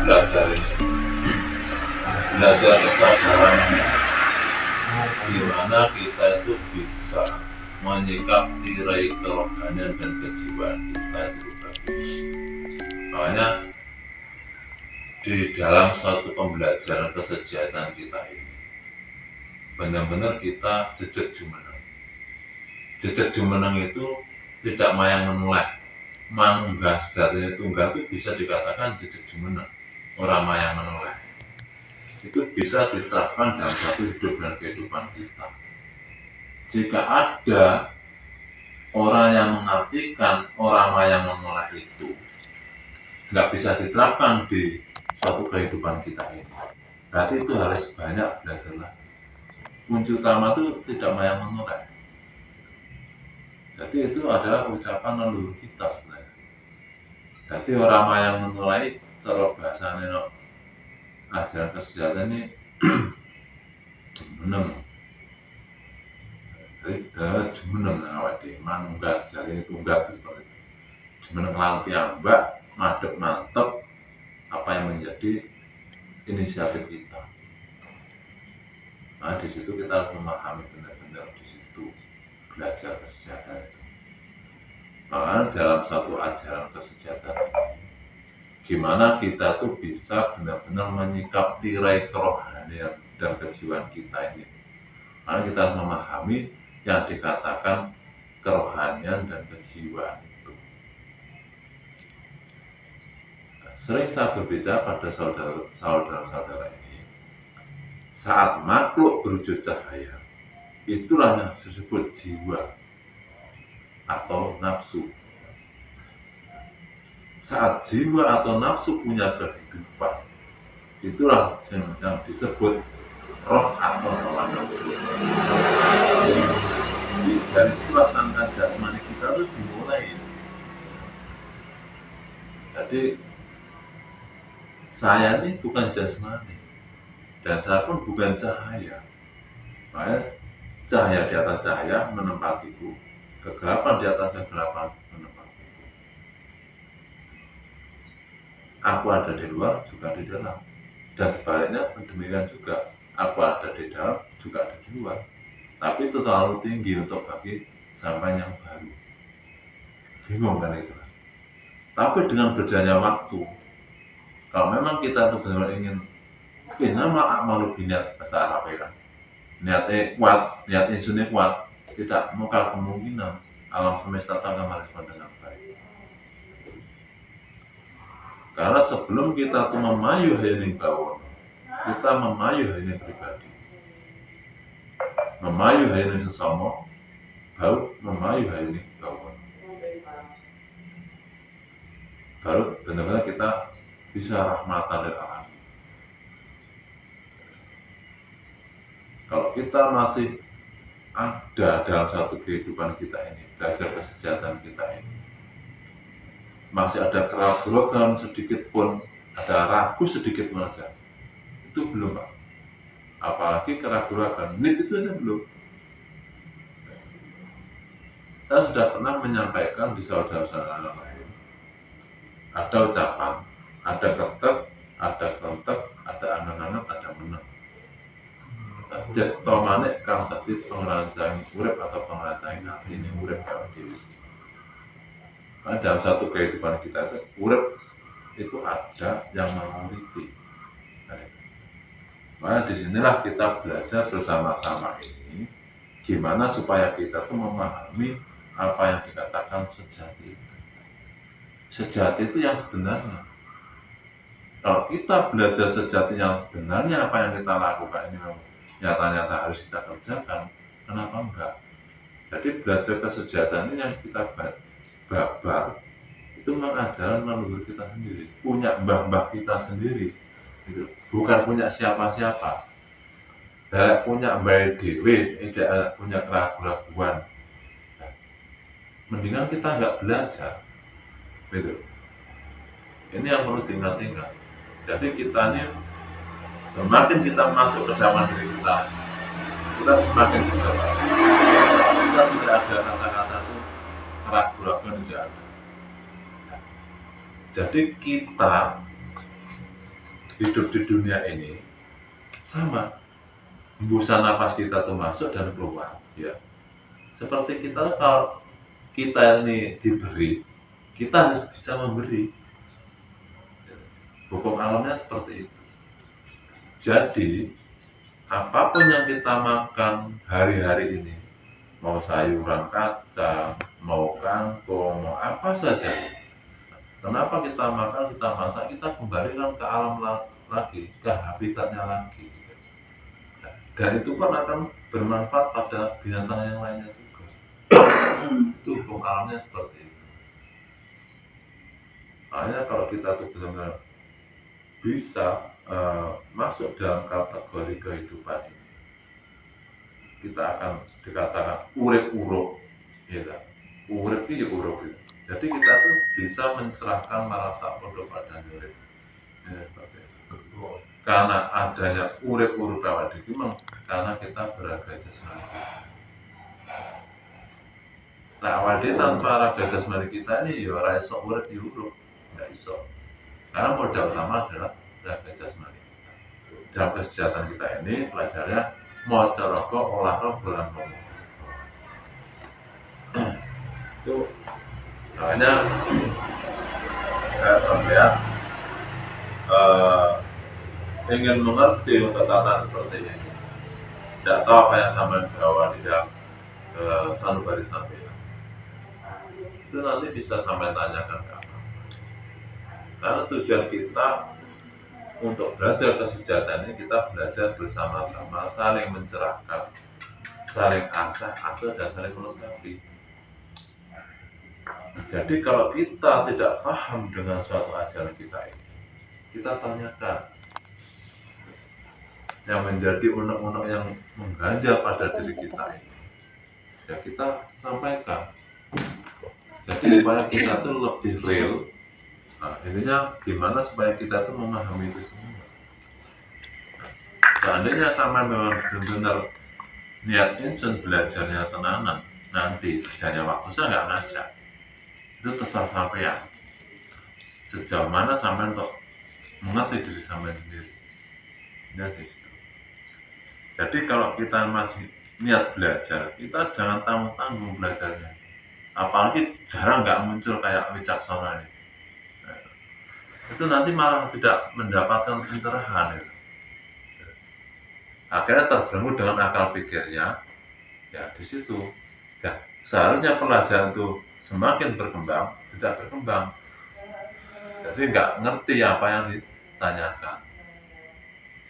belajar ini, belajar kesadaran gimana kita itu bisa menyikapi kerohanian dan kejiwaan kita itu bagus. Makanya di dalam suatu pembelajaran kesejahteraan kita ini benar-benar kita jejak jumeneng. Jejak jumeneng itu tidak mayang menoleh. Manunggal sejatinya tunggal itu bisa dikatakan jejak jumeneng, orang mayang menoleh. Itu bisa diterapkan dalam satu hidup dan kehidupan kita. Jika ada orang yang mengartikan orang mayang menoleh itu nggak bisa diterapkan di suatu kehidupan kita ini, berarti itu harus banyak belajar lagi. Kunci utama itu tidak mayang menoleh. Jadi itu adalah ucapan leluhur kita sebenarnya. Jadi orang mayang menoleh cara bahasanya no, ajaran kesejahteraan ini jumeneng. Jadi jumeneng awake dhewe manunggal sejatinya tunggal seperti itu. Jumeneng lan piyambak madhep mantep apa yang menjadi inisiatif kita. Nah di situ kita harus memahami benar-benar di situ belajar kesejahteraan itu. Makanya dalam satu ajaran kesejahteraan gimana kita tuh bisa benar-benar menyikapi kerohanian dan kejiwaan kita ini. Karena kita harus memahami yang dikatakan kerohanian dan kejiwaan itu. Sering saya berbicara pada saudara-saudara ini, saat makhluk berwujud cahaya, itulah yang disebut jiwa atau nafsu. Saat jiwa atau nafsu punya kehidupan, itulah yang disebut roh atau hawa nafsu. Dari situlah sangka jasmani kita itu dimulai. Jadi saya ini bukan jasmani dan saya pun bukan cahaya. Makanya cahaya di atas cahaya menempatiku, kegelapan di atas kegelapan menempatiku. Aku ada di luar juga di dalam, dan sebaliknya demikian juga. Aku ada di dalam juga ada di luar. Tapi itu terlalu tinggi untuk bagi sampai yang baru. Bingung kan itu. Tapi dengan berjalannya waktu, kalau memang kita tuh benar ingin nama amalu biniat bahasa Arab ya kan, niatnya kuat, niat insunnya kuat, tidak mungkin kemungkinan alam semesta akan merespon dengan baik. Karena sebelum kita tuh memayu hening bawon, kita memayu hening pribadi, memayu hening sesama, baru memayu hening bawon. Baru benar-benar kita bisa rahmatan lil alamin. Kalau kita masih ada dalam satu kehidupan kita ini, belajar kesejahteraan kita ini, masih ada keraguan sedikit pun, ada ragu sedikit pun saja, itu belum Pak. Apalagi keraguan itu saja belum. Saya sudah pernah menyampaikan di saudara-saudara lain, ada ucapan, ada ketek, ada kontek, ada angan-angan, ada menang. Cek tomanek kang tadi pengerancangi urip atau pengerancangi hati ini urip kalau diri. Karena dalam satu kehidupan kita itu urip itu ada yang memiliki. Maka disinilah kita belajar bersama-sama ini gimana supaya kita tuh memahami apa yang dikatakan sejati itu. Sejati itu yang sebenarnya. Kalau kita belajar sejati yang sebenarnya, apa yang kita lakukan ini nyata-nyata harus kita kerjakan, kenapa enggak? Jadi belajar kesejahteraan ini yang kita babar itu mengajarkan leluhur kita sendiri, punya mbah-mbah kita sendiri, gitu. Bukan punya siapa-siapa. Tidak punya mbah dewe, tidak punya keraguan. Mendingan kita nggak belajar, gitu. Ini yang perlu diingat-ingat. Jadi kita ini semakin kita masuk ke dalam diri kita semakin jujur. Kita tidak ada kata-kata itu keraguan tidak ada. Jadi kita hidup di dunia ini sama, hembusan napas kita tuh masuk dan keluar, ya. Seperti kita, kalau kita ini diberi, kita harus bisa memberi. Hukum alamnya seperti itu. Jadi apapun yang kita makan hari-hari ini, mau sayuran kacang, mau kangkung, mau apa saja, kenapa kita makan, kita masak, kita kembalikan ke alam lagi, ke habitatnya lagi. Dan itu pun akan bermanfaat pada binatang yang lainnya juga. Itu hukum alamnya seperti itu. Makanya kalau kita tuh benar-benar bisa masuk dalam kategori kehidupan ini, kita akan dikatakan urip-uruk, ya kan? Urip ini urip. Jadi kita tuh bisa mencerahkan merasa podo pada urip. Ya, karena adanya urip-urip awak dhewe karena kita beraga jasmani. Nah, awak dhewe tanpa raga jasmani kita ini ya ora iso urip urip, enggak iso. Karena modal utama adalah raga jasmani. Dalam kesejahteraan kita ini pelajarnya maca raga, olah raga lan ngomong. Itu makanya saya ingin mengerti untuk tata seperti ini. Tidak tahu apa yang sampai bawa di dalam sanubari sampai itu nanti bisa sampai tanyakan ke apa. Karena tujuan kita untuk belajar kesejahteraan ini, kita belajar bersama-sama, saling mencerahkan, saling asah, dan saling melengkapi. Jadi kalau kita tidak paham dengan suatu ajaran kita ini, kita tanyakan. Yang menjadi unek-unek yang mengganjal pada diri kita ini, ya kita sampaikan. Jadi supaya kita tuh lebih real. Nah, intinya gimana supaya kita tuh memahami itu semua. Seandainya sama memang benar-benar niat insun belajarnya tenanan, nanti misalnya waktu saya nggak ngajak, itu terserah sampean. Sejauh mana sampean untuk mengerti diri sampean sendiri. Ya sih. Jadi kalau kita masih niat belajar, kita jangan tanggung-tanggung belajarnya. Apalagi jarang nggak muncul kayak wicaksana ini. Nah, itu nanti malah tidak mendapatkan pencerahan. Ya. Akhirnya terganggu dengan akal pikirnya. Ya di situ. Ya, seharusnya pelajaran itu semakin berkembang, tidak berkembang. Jadi nggak ngerti apa yang ditanyakan.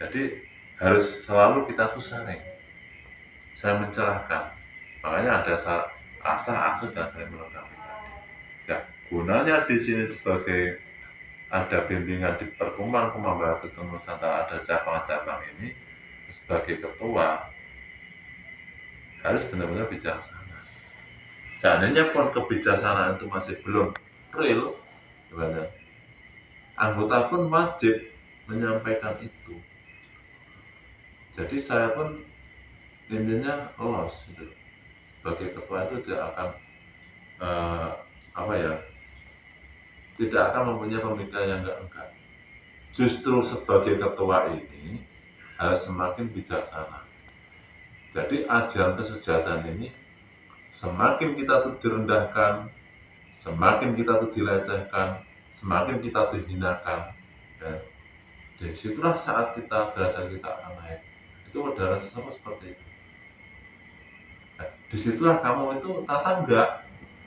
Jadi harus selalu kita tuh saling mencerahkan. Makanya ada asah, asuh, dan saling melengkapi. Ya, gunanya di sini sebagai ada bimbingan di Perkumpulan Kumambara Ketemu Nusantara, ada cabang-cabang ini sebagai ketua harus benar-benar bijaksana. Seandainya pun kebijaksanaan itu masih belum real, anggota pun wajib menyampaikan itu. Jadi saya pun intinya lolos gitu. Sebagai ketua itu tidak akan tidak akan mempunyai pemikiran yang enggak. Justru sebagai ketua ini harus semakin bijaksana. Jadi ajaran kesejahteraan ini semakin kita tuh direndahkan, semakin kita tuh dilecehkan, semakin kita dihinakan, dan disitulah saat kita derajat kita akan naik. Itu udara seperti itu. Nah, disitulah kamu itu tata enggak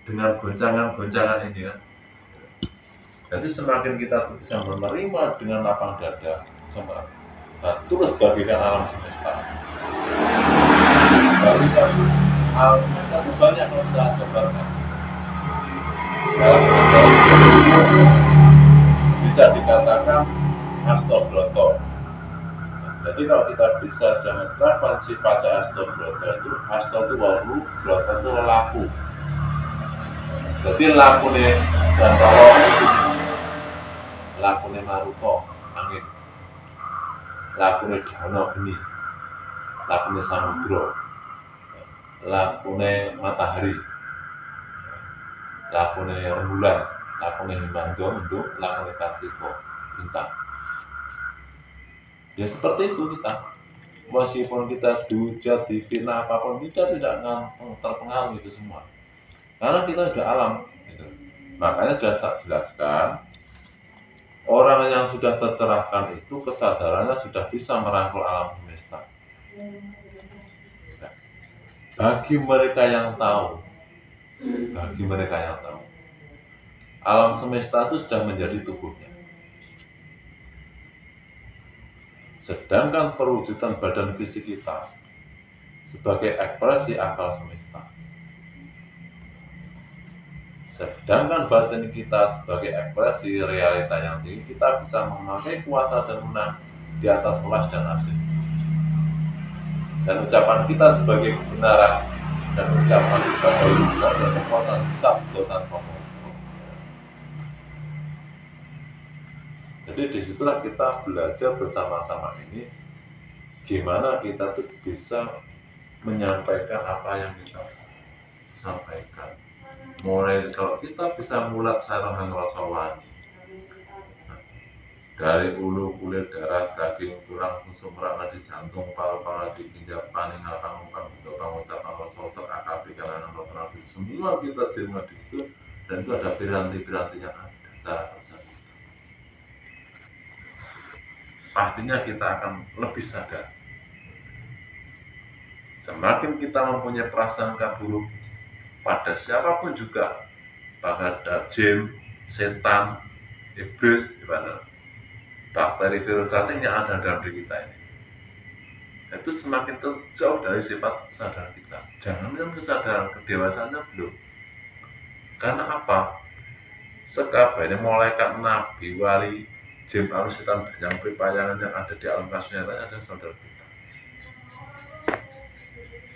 dengan goncangan-goncangan ini kan. Jadi semakin kita bisa menerima dengan lapang dada, terus bagikan alam semesta. Bagikan alam semesta itu banyak kalau kita gambarkan. Bisa dikatakan astobroto. Jadi kalau kita bisa dengan menerapkan sifat astobroto itu, asto itu waru, broto itu laku. Jadi lakune Gandhawa, lakune Maruta, angin, lakune Dana geni, lakune samudra, lakune matahari, lakune rembulan, lakune himandra, lakune kartika, bintang. Ya seperti itu kita. Meskipun kita dihujat, difitnah apapun, kita tidak akan terpengaruh itu semua. Karena kita sudah alam. Gitu. Makanya sudah tak jelaskan, orang yang sudah tercerahkan itu kesadarannya sudah bisa merangkul alam semesta. Bagi mereka yang tahu, alam semesta itu sudah menjadi tubuhnya. Sedangkan perwujudan badan fisik kita sebagai ekspresi akal semesta. Sedangkan batin kita sebagai ekspresi realita yang tinggi, kita bisa memakai kuasa dan menang di atas kelas dan asing. Dan ucapan kita sebagai kebenaran dan ucapan kita dari juga ada kekuatan sabdo tanpa kontrol. Jadi disitulah kita belajar bersama-sama ini gimana kita tuh bisa menyampaikan apa yang kita sampaikan. Mulai kalau kita bisa mulat sarana ngrasawani dari ulu kulit darah daging tulang tusuk merana di jantung paru-paru di ginjal paning ngapang-ngapang ucapan rasa akal pikiran dan semua kita terima di situ, dan itu ada piranti-piranti yang ada cara kerja. Pastinya kita akan lebih sadar. Semakin kita mempunyai prasangka buruk pada siapapun juga, bahkan jin, setan, iblis, gimana, bakteri, virus, cacing yang ada dalam diri kita ini, itu semakin jauh dari sifat kesadaran kita. Jangan kesadaran kedewasaannya belum. Karena apa? Sekabehnya malaikat, nabi, wali, jin, arus, setan, yang pepayangan yang ada di alam kasnyatanya ada saudara kita.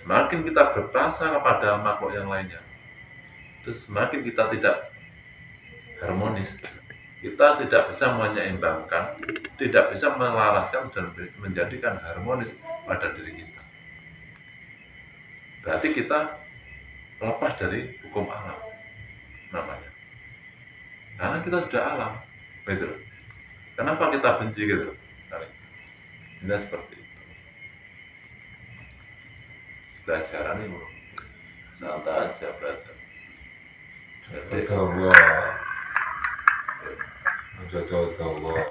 Semakin kita berprasangka kepada makhluk yang lainnya, itu semakin kita tidak harmonis. Kita tidak bisa menyeimbangkan, tidak bisa melaraskan dan menjadikan harmonis pada diri kita. Berarti kita lepas dari hukum alam namanya. Karena kita sudah alam, gitu. Kenapa kita benci gitu? Ini seperti itu. Pelajaran ini santai aja belajar. Jaga Allah.